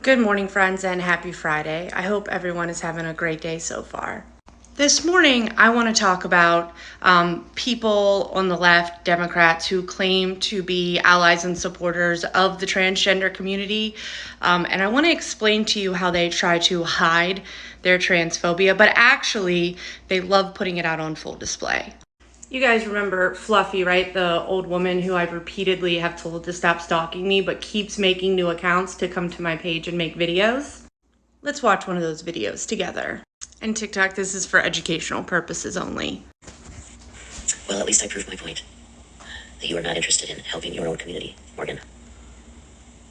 Good morning, friends, and happy Friday. I hope everyone is having a great day so far. This morning, I want to talk about people on the left, Democrats, who claim to be allies and supporters of the transgender community. And I want to explain to you how they try to hide their transphobia, but actually, they love putting it out on full display. You guys remember Fluffy, right? The old woman who I repeatedly have told to stop stalking me, but keeps making new accounts to come to my page and make videos? Let's watch one of those videos together. And TikTok, this is for educational purposes only. Well, at least I proved my point. That you are not interested in helping your own community, Morgan.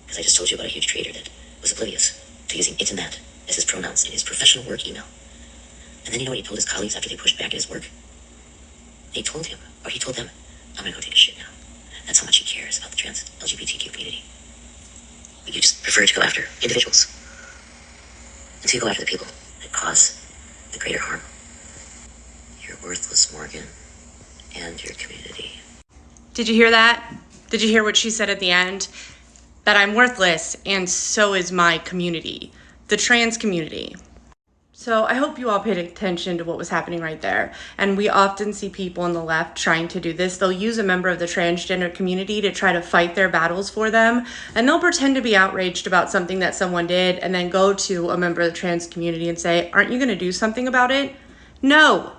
Because I just told you about a huge creator that was oblivious to using it and that as his pronouns in his professional work email. And then you know what he told his colleagues after they pushed back at his work? He told them, I'm gonna go take a shit now. That's how much he cares about the trans LGBTQ community. But you just prefer to go after individuals. Until you go after the people that cause the greater harm. You're worthless, Morgan, and your community. Did you hear that? Did you hear what she said at the end? That I'm worthless, and so is my community, the trans community. So I hope you all paid attention to what was happening right there. And we often see people on the left trying to do this. They'll use a member of the transgender community to try to fight their battles for them. And they'll pretend to be outraged about something that someone did and then go to a member of the trans community and say, aren't you going to do something about it? No.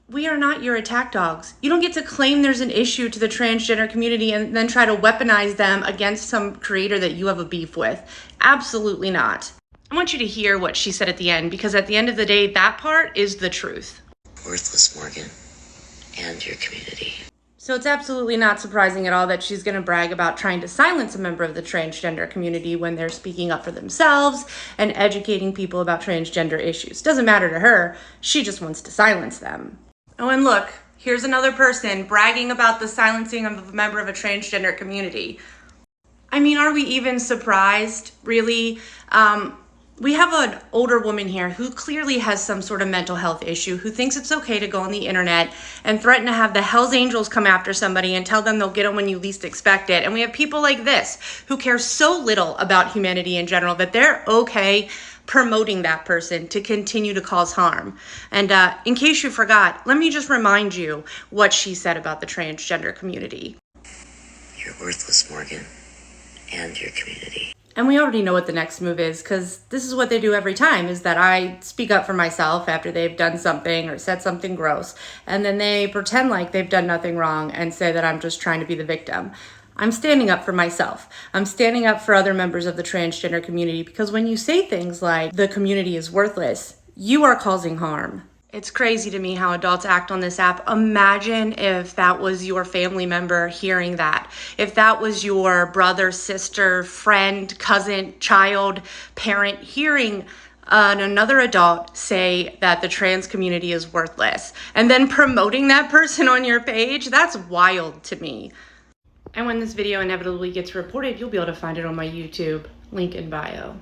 We are not your attack dogs. You don't get to claim there's an issue to the transgender community and then try to weaponize them against some creator that you have a beef with. Absolutely not. I want you to hear what she said at the end, because at the end of the day, that part is the truth. Worthless, Morgan, and your community. So it's absolutely not surprising at all that she's going to brag about trying to silence a member of the transgender community when they're speaking up for themselves and educating people about transgender issues. Doesn't matter to her. She just wants to silence them. Oh, and look, here's another person bragging about the silencing of a member of a transgender community. I mean, are we even surprised, really? We have an older woman here who clearly has some sort of mental health issue, who thinks it's okay to go on the internet and threaten to have the Hell's Angels come after somebody and tell them they'll get them when you least expect it. And we have people like this who care so little about humanity in general that they're okay promoting that person to continue to cause harm. And in case you forgot, let me just remind you what she said about the transgender community. You're worthless, Morgan, and your community. And we already know what the next move is, because this is what they do every time, is that I speak up for myself after they've done something or said something gross. And then they pretend like they've done nothing wrong and say that I'm just trying to be the victim. I'm standing up for myself. I'm standing up for other members of the transgender community, because when you say things like the community is worthless, you are causing harm. It's crazy to me how adults act on this app. Imagine if that was your family member hearing that. If that was your brother, sister, friend, cousin, child, parent hearing another adult say that the trans community is worthless and then promoting that person on your page. That's wild to me. And when this video inevitably gets reported, you'll be able to find it on my YouTube, link in bio.